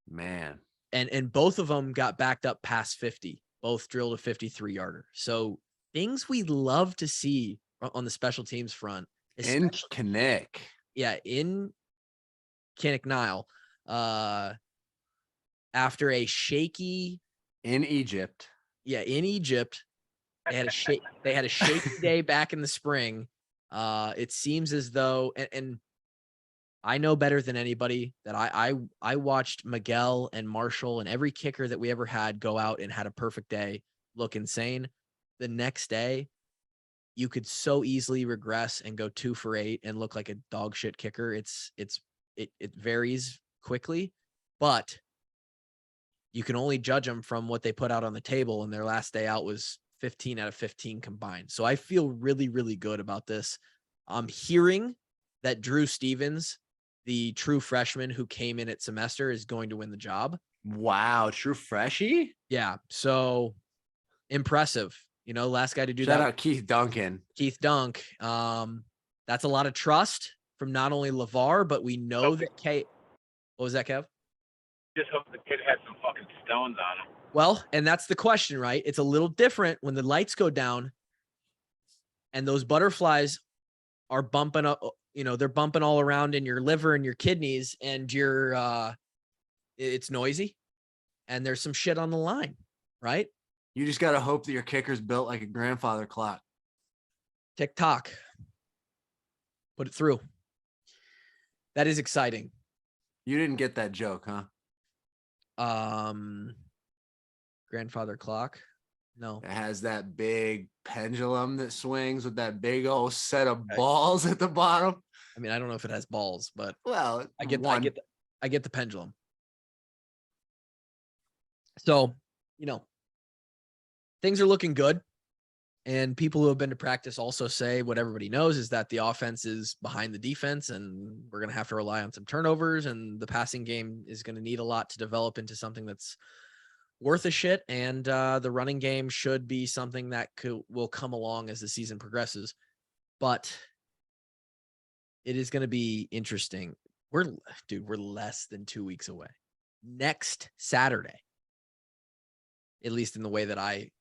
Man. And both of them got backed up past 50. Both drilled a 53-yarder. So things we love to see on the special teams front. In Kinnick. Yeah, in Kinnick, Nile. After a shaky in Egypt. Yeah, in Egypt. They had a shaky day back in the spring. It seems as though, and I know better than anybody that I watched Miguel and Marshall and every kicker that we ever had go out and had a perfect day, look insane. The next day, you could so easily regress and go 2 for 8 and look like a dog shit kicker. It varies quickly, but you can only judge them from what they put out on the table, and their last day out was 15 out of 15 combined. So I feel really, really good about this. I'm hearing that Drew Stevens, the true freshman who came in at semester, is going to win the job. Wow. True freshie? Yeah. So impressive. Last guy to do that. Shout out Keith Duncan. Keith Dunk. That's a lot of trust from not only LeVar, but we know that what was that, Kev? Just hope the kid had some fucking stones on him. Well, and that's the question, right? It's a little different when the lights go down and those butterflies are bumping up, they're bumping all around in your liver and your kidneys, and it's noisy and there's some shit on the line, right? You just got to hope that your kicker's built like a grandfather clock. Tick-tock. Put it through. That is exciting. You didn't get that joke, huh? Grandfather clock. No. It has that big pendulum that swings with that big old set of balls at the bottom. I mean, I don't know if it has balls, but well, I get the pendulum. So, things are looking good. And people who have been to practice also say what everybody knows is that the offense is behind the defense, and we're going to have to rely on some turnovers, and the passing game is going to need a lot to develop into something that's worth a shit. And the running game should be something that will come along as the season progresses. But it is going to be interesting. We're less than 2 weeks away. Next Saturday, at least in the way that I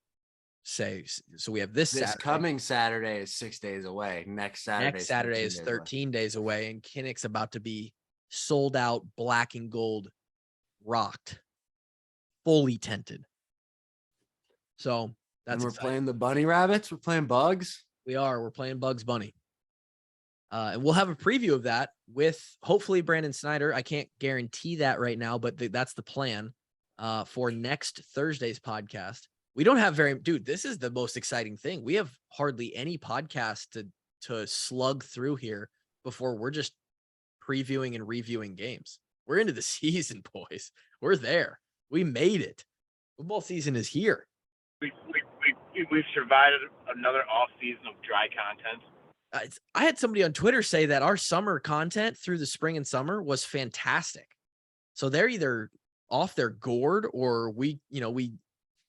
say. So we have this Saturday. Coming Saturday is 6 days away. Next Saturday is 13 days away, and Kinnick's about to be sold out, black and gold, rocked, fully tented. So that's we're playing the bunny rabbits. We're playing bugs. We're playing Bugs Bunny. And we'll have a preview of that with hopefully Brandon Snyder. I can't guarantee that right now, but that's the plan for next Thursday's podcast. We don't have this is the most exciting thing. We have hardly any podcast to slug through here before we're just previewing and reviewing games. We're into the season, boys. We're there. We made it. Football season is here. We've survived another off season of dry content. I had somebody on Twitter say that our summer content through the spring and summer was fantastic. So they're either off their gourd, or we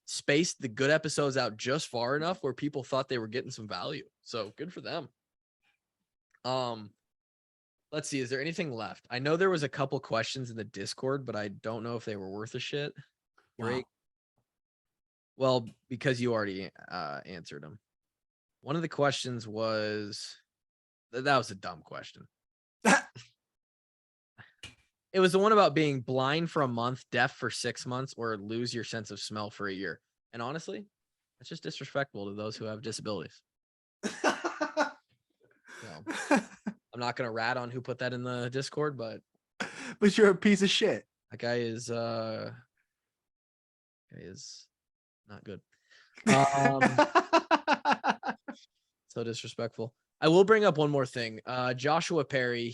spaced the good episodes out just far enough where people thought they were getting some value. So good for them. Let's see. Is there anything left? I know there was a couple questions in the Discord, but I don't know if they were worth a shit. Great. Wow. Well, because you already answered them. One of the questions was, that was a dumb question. It was the one about being blind for a month, deaf for 6 months, or lose your sense of smell for a year. And honestly, that's just disrespectful to those who have disabilities. So I'm not going to rat on who put that in the Discord, but you're a piece of shit. that guy is not good. So disrespectful. I will bring up one more thing. Joshua Perry,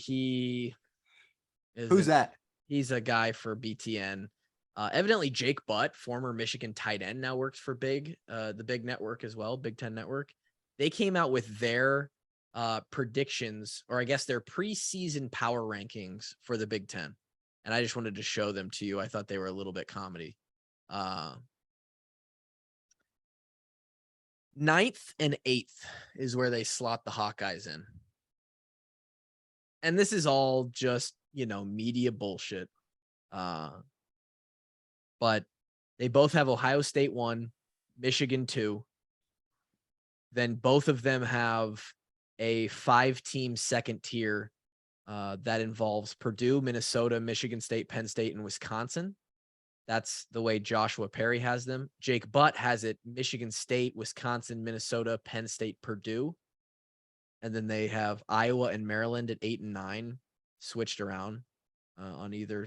Who's that? He's a guy for BTN. Evidently Jake Butt, former Michigan tight end, now works for the Big Network as well, Big Ten Network. They came out with their predictions, or I guess their preseason power rankings for the Big Ten. And I just wanted to show them to you. I thought they were a little bit comedy. 9th and 8th is where they slot the Hawkeyes in. And this is all just, media bullshit. But they both have Ohio State 1, Michigan 2. Then both of them have a 5-team second tier that involves Purdue, Minnesota, Michigan State, Penn State, and Wisconsin. That's the way Joshua Perry has them. Jake Butt has it Michigan State, Wisconsin, Minnesota, Penn State, Purdue. And then they have Iowa and Maryland at 8 and 9 switched around on either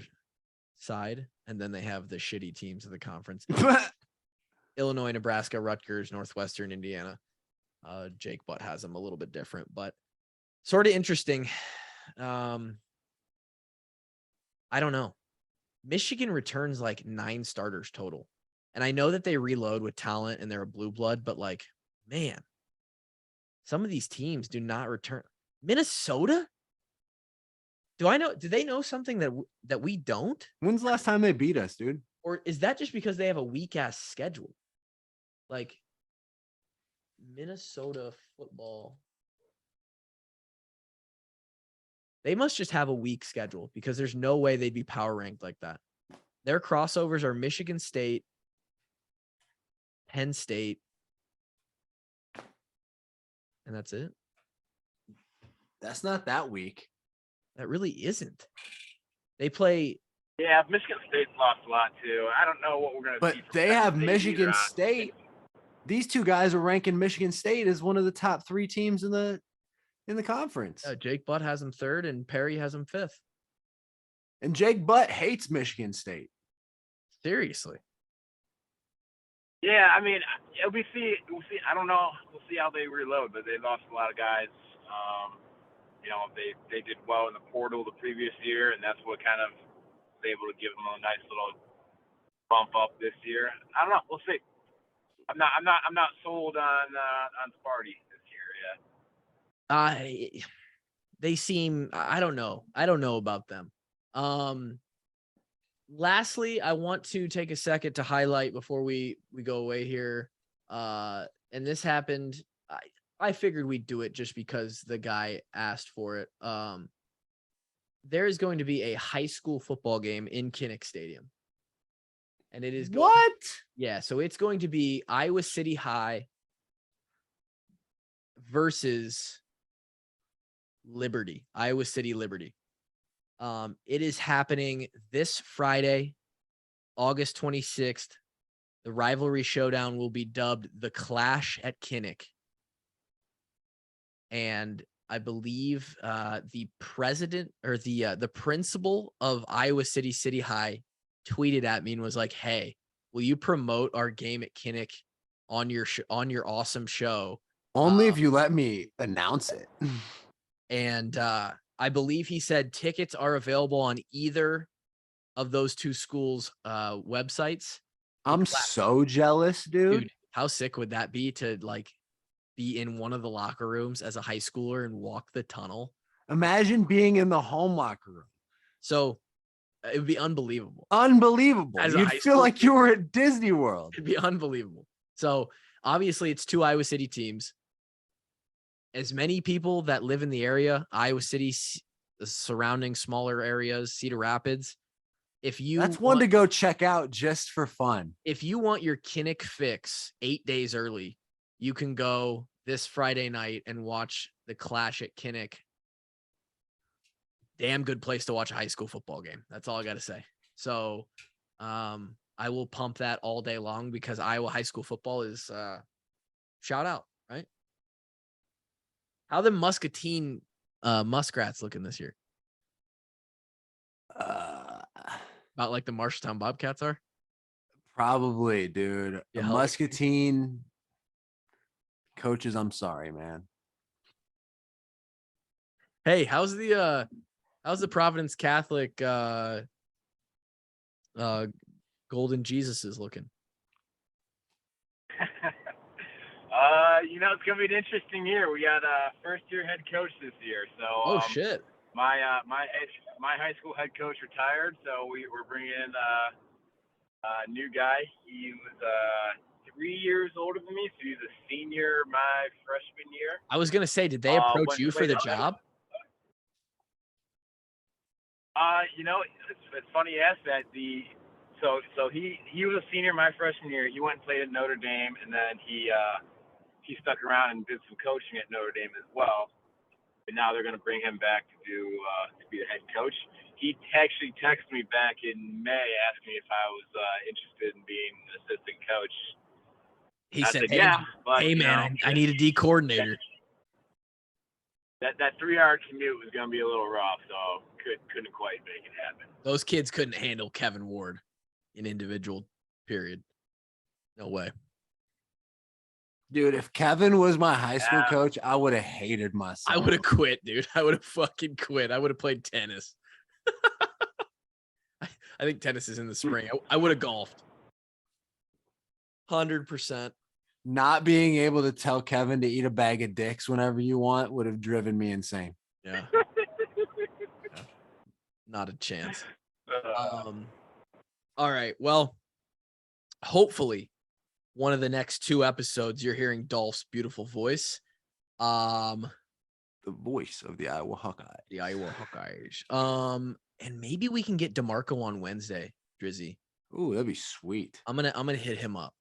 side. And then they have the shitty teams of the conference. Illinois, Nebraska, Rutgers, Northwestern, Indiana. Jake Butt has them a little bit different, but sort of interesting. I don't know. Michigan returns like 9 starters total. And I know that they reload with talent and they're a blue blood, but man, some of these teams do not return. Minnesota? Do they know something that we don't? When's the last time they beat us, dude? Or is that just because they have a weak ass schedule? Minnesota football. They must just have a weak schedule because there's no way they'd be power ranked like that. Their crossovers are Michigan State, Penn State, and that's it. That's not that weak. That really isn't. They play. Yeah, Michigan State's lost a lot too. I don't know what we're gonna. But they have Michigan State. These two guys are ranking Michigan State as one of the top 3 teams in the conference. Jake Butt has them 3rd and Perry has them 5th. And Jake Butt hates Michigan State. Seriously. Yeah, I mean, we'll see. I don't know. We'll see how they reload, but they lost a lot of guys. They did well in the portal the previous year, and that's what kind of was able to give them a nice little bump up this year. I don't know. We'll see. I'm not sold on Sparty this year yet. They seem, I don't know about them. Lastly, I want to take a second to highlight before we go away here. And this happened. I figured we'd do it just because the guy asked for it. There is going to be a high school football game in Kinnick Stadium. And it is so it's going to be Iowa City High versus Liberty, Iowa City Liberty. It is happening this Friday, August 26th. The rivalry showdown will be dubbed the Clash at Kinnick. And I believe the president or the principal of Iowa City High tweeted at me and was like, "Hey, will you promote our game at Kinnick on your awesome show? Only if you let me announce it." And I believe he said tickets are available on either of those 2 schools' websites. I'm so jealous, dude. How sick would that be to be in one of the locker rooms as a high schooler and walk the tunnel? Imagine being in the home locker room. So it would be unbelievable. You'd feel like you were at Disney World. It'd be unbelievable. So obviously it's 2 Iowa City teams. As many people that live in the area, Iowa City, the surrounding smaller areas, Cedar Rapids. That's one to go check out just for fun. If you want your Kinnick fix 8 days early, you can go this Friday night and watch the Clash at Kinnick. damn good place to watch a high school football game. That's all I got to say. So I will pump that all day long because Iowa high school football is shout out, right? How the Muscatine Muskrats looking this year? About like the Marshalltown Bobcats are? Probably, dude. Yeah, Muscatine coaches, I'm sorry, man. Hey, how's the Providence Catholic Golden Jesuses looking? It's gonna be an interesting year. We got a first-year head coach this year, so Shit. My high school head coach retired, so we're bringing in a new guy. He was 3 years older than me, so he's a senior my freshman year. I was gonna say, did they approach you for the job? It's funny you asked that. So he was a senior my freshman year. He went and played at Notre Dame, and then he stuck around and did some coaching at Notre Dame as well. And now they're going to bring him back to be the head coach. He actually texted me back in May asking me if I was interested in being an assistant coach. He I said, said, yeah, but hey man, I need a D coordinator. That 3-hour commute was going to be a little rough, so couldn't quite make it happen. Those kids couldn't handle Kevin Ward in individual period. No way. Dude, if Kevin was my high school coach, I would have hated myself. I would have quit, dude. I would have fucking quit. I would have played tennis. I think tennis is in the spring. I would have golfed. 100%. Not being able to tell Kevin to eat a bag of dicks whenever you want would have driven me insane. Yeah. Not a chance. All right. Well, hopefully one of the next 2 episodes, you're hearing Dolph's beautiful voice. The voice of the Iowa Hawkeyes. The Iowa Hawkeyes. And maybe we can get DeMarco on Wednesday, Drizzy. Ooh, that'd be sweet. I'm gonna hit him up.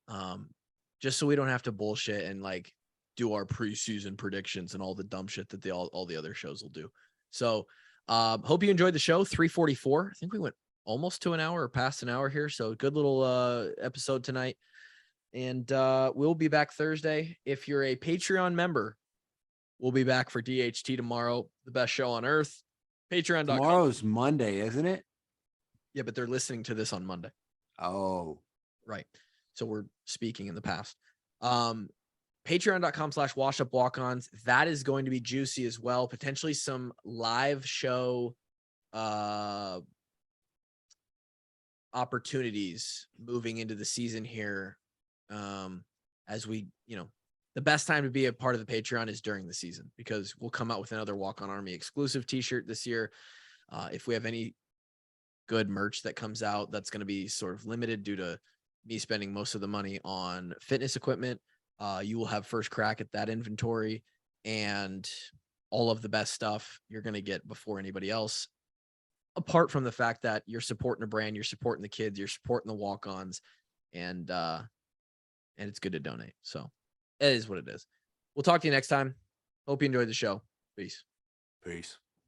Just so we don't have to bullshit and like do our preseason predictions and all the dumb shit that all the other shows will do. So hope you enjoyed the show. 3:44. I think we went almost to an hour or past an hour here. So good little episode tonight. And we'll be back Thursday. If you're a Patreon member, we'll be back for DHT tomorrow. The best show on earth. Patreon.com. Tomorrow's Monday, isn't it? Yeah, but they're listening to this on Monday. Oh, right. So we're speaking in the past. Patreon.com/washupwalk-ons. That is going to be juicy as well. Potentially some live show opportunities moving into the season here. As we, the best time to be a part of the Patreon is during the season because we'll come out with another Walk On Army exclusive t-shirt this year. If we have any good merch that comes out, that's going to be sort of limited due to me spending most of the money on fitness equipment. You will have first crack at that inventory and all of the best stuff you're going to get before anybody else. Apart from the fact that you're supporting a brand, you're supporting the kids, you're supporting the walk-ons, and it's good to donate. So it is what it is. We'll talk to you next time. Hope you enjoyed the show. Peace. Peace.